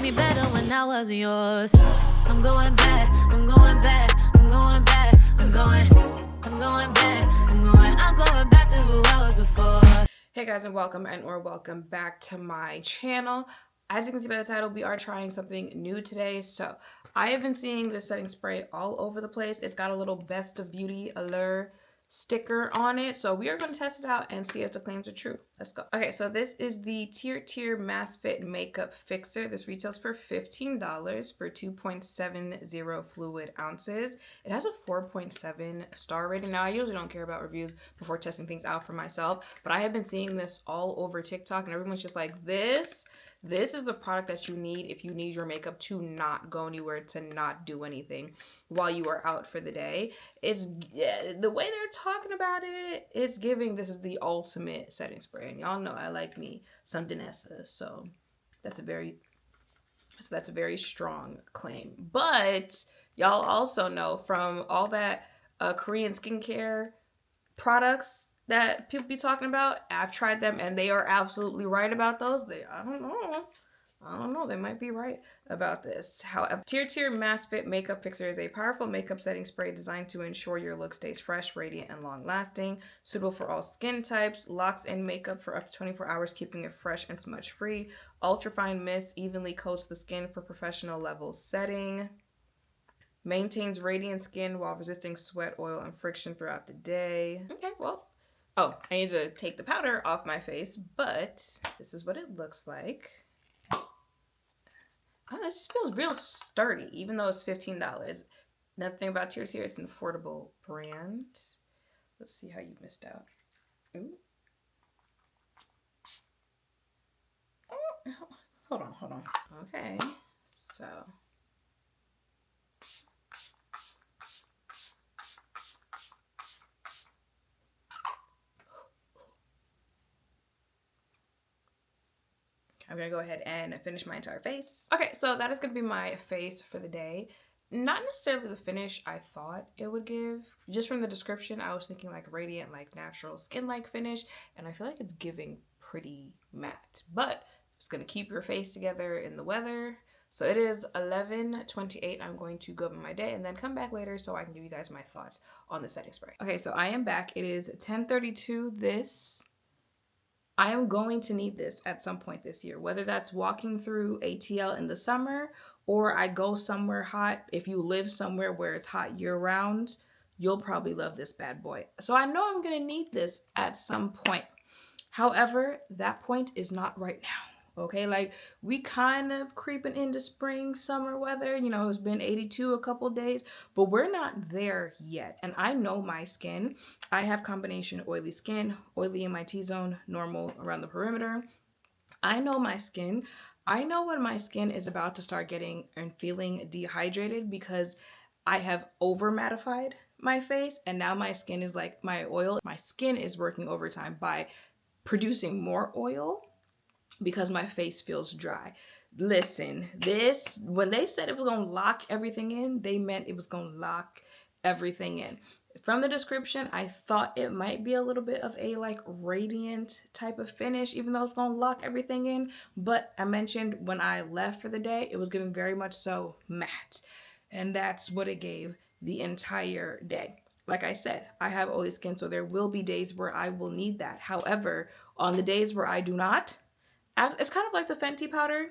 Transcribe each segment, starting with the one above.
me better when I wasn't yours. I'm going back, I'm going back, I'm going back, I'm going back, I'm going back to who I was before. Hey guys, and welcome back to my channel. As you can see by the title, we are trying something new today. So I have been seeing this setting spray all over the place. It's got a little Best of Beauty Allure sticker on it. So we are going to test it out and see if the claims are true. Let's go. Okay, so this is the Tier Mass Fit Makeup Fixer. This retails for $15 for 2.70 fluid ounces. It has a 4.7 star rating. Now, I usually don't care about reviews before testing things out for myself, but I have been seeing this all over TikTok and everyone's just like, this is the product that you need if you need your makeup to not go anywhere, to not do anything while you are out for the day. It's the way they're talking about it, it's giving this is the ultimate setting spray. And y'all know I like me some Danessa, so that's a very strong claim. But y'all also know from all that Korean skincare products that people be talking about, I've tried them and they are absolutely right about those. I don't know, they might be right about this. However, Tier Mass Fit Makeup Fixer is a powerful makeup setting spray designed to ensure your look stays fresh, radiant, and long lasting. Suitable for all skin types, locks in makeup for up to 24 hours, keeping it fresh and smudge free. Ultra fine mist evenly coats the skin for professional level setting. Maintains radiant skin while resisting sweat, oil, and friction throughout the day. Okay, well, oh, I need to take the powder off my face, but this is what it looks like. Oh, this just feels real sturdy, even though it's $15. Another thing about Tier, it's an affordable brand. Let's see how you missed out. Ooh. Oh, hold on. Okay, so... I'm gonna go ahead and finish my entire face. Okay, so that is gonna be my face for the day. Not necessarily the finish I thought it would give. Just from the description, I was thinking like radiant, like natural skin-like finish, and I feel like it's giving pretty matte. But it's gonna keep your face together in the weather. So it is 11:28. I'm going to go about my day and then come back later so I can give you guys my thoughts on the setting spray. Okay, so I am back. It is 10:32. I am going to need this at some point this year, whether that's walking through ATL in the summer or I go somewhere hot. If you live somewhere where it's hot year round, you'll probably love this bad boy. So I know I'm gonna need this at some point. However, that point is not right now. Okay, like we kind of creeping into spring, summer weather. You know, it's been 82 a couple days, but we're not there yet. And I know my skin. I have combination oily skin, oily in my T-zone, normal around the perimeter. I know my skin. I know when my skin is about to start getting and feeling dehydrated because I have over mattified my face and now my skin is like my skin is working overtime by producing more oil because my face feels dry. Listen, when they said it was gonna lock everything in, they meant it was gonna lock everything in. From the description, I thought it might be a little bit of a like radiant type of finish, even though it's gonna lock everything in. But I mentioned when I left for the day, it was giving very much so matte. And that's what it gave the entire day. Like I said, I have oily skin, so there will be days where I will need that. However, on the days where I do not, it's kind of like the Fenty powder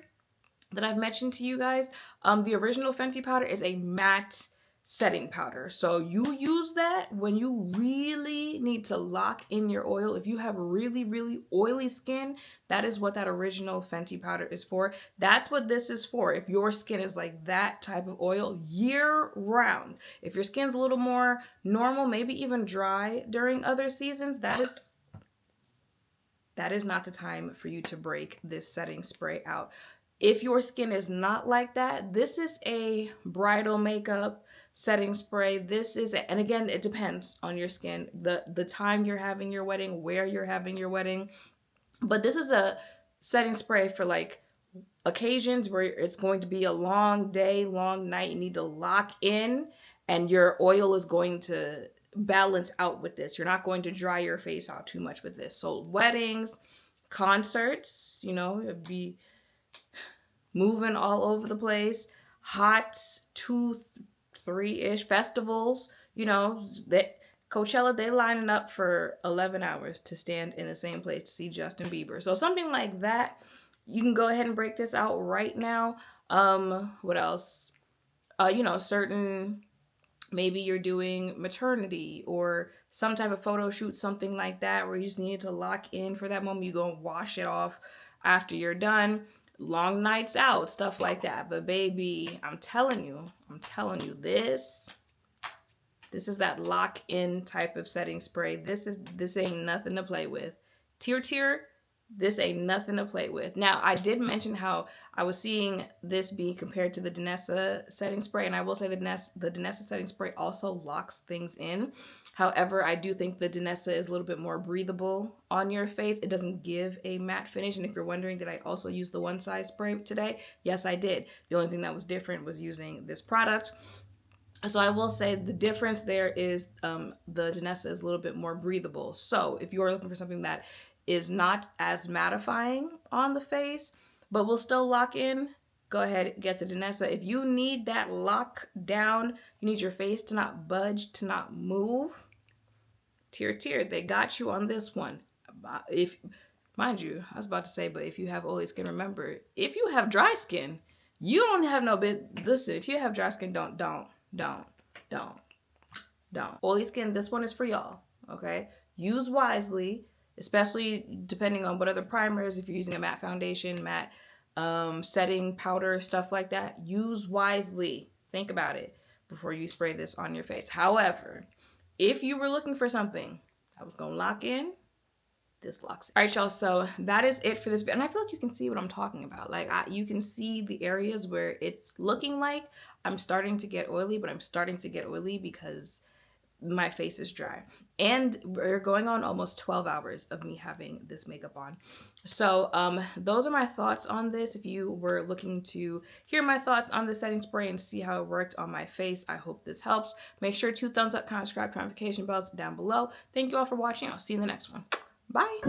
that I've mentioned to you guys. The original Fenty powder is a matte setting powder. So you use that when you really need to lock in your oil. If you have really, really oily skin, that is what that original Fenty powder is for. That's what this is for. If your skin is like that type of oil year round. If your skin's a little more normal, maybe even dry during other seasons, that is not the time for you to break this setting spray out. If your skin is not like that, this is a bridal makeup setting spray. And again, it depends on your skin, the time you're having your wedding, where you're having your wedding. But this is a setting spray for like occasions where it's going to be a long day, long night. You need to lock in and your oil is going to balance out with this. You're not going to dry your face out too much with this. So weddings, concerts, it'd be moving all over the place, hot 3-ish festivals, you know, that Coachella, they lining up for 11 hours to stand in the same place to see Justin Bieber. So something like that, you can go ahead and break this out right now. What else? You know, certain, maybe you're doing maternity or some type of photo shoot, something like that, where you just need to lock in for that moment. You go and wash it off after you're done. Long nights out, stuff like that. But baby, I'm telling you, this is that lock in type of setting spray. This ain't nothing to play with. Tier, this ain't nothing to play with. Now, I did mention how I was seeing this be compared to the Danessa setting spray, and I will say the Danessa setting spray also locks things in. However, I do think the Danessa is a little bit more breathable on your face. It doesn't give a matte finish, and if you're wondering, did I also use the one size spray today? Yes, I did. The only thing that was different was using this product. So I will say the difference there is the Danessa is a little bit more breathable. So if you're looking for something that is not as mattifying on the face, but will still lock in, go ahead, get the Danessa. If you need that lock down, you need your face to not budge, to not move, tier, they got you on this one. If, mind you, I was about to say, but if you have oily skin, remember, if you have dry skin, you don't have no bit. Listen, if you have dry skin, don't. Oily skin, this one is for y'all, okay? Use wisely, especially depending on what other primers, if you're using a matte foundation, matte setting powder, stuff like that. Use wisely. Think about it before you spray this on your face. However, if you were looking for something that was gonna lock in, this locks. All right, y'all, so that is it for this video. And I feel like you can see what I'm talking about. Like, you can see the areas where it's looking like I'm starting to get oily, but I'm starting to get oily because my face is dry. And we're going on almost 12 hours of me having this makeup on. So those are my thoughts on this. If you were looking to hear my thoughts on the setting spray and see how it worked on my face, I hope this helps. Make sure to thumbs up, comment, subscribe, notification bells down below. Thank you all for watching. I'll see you in the next one. Bye.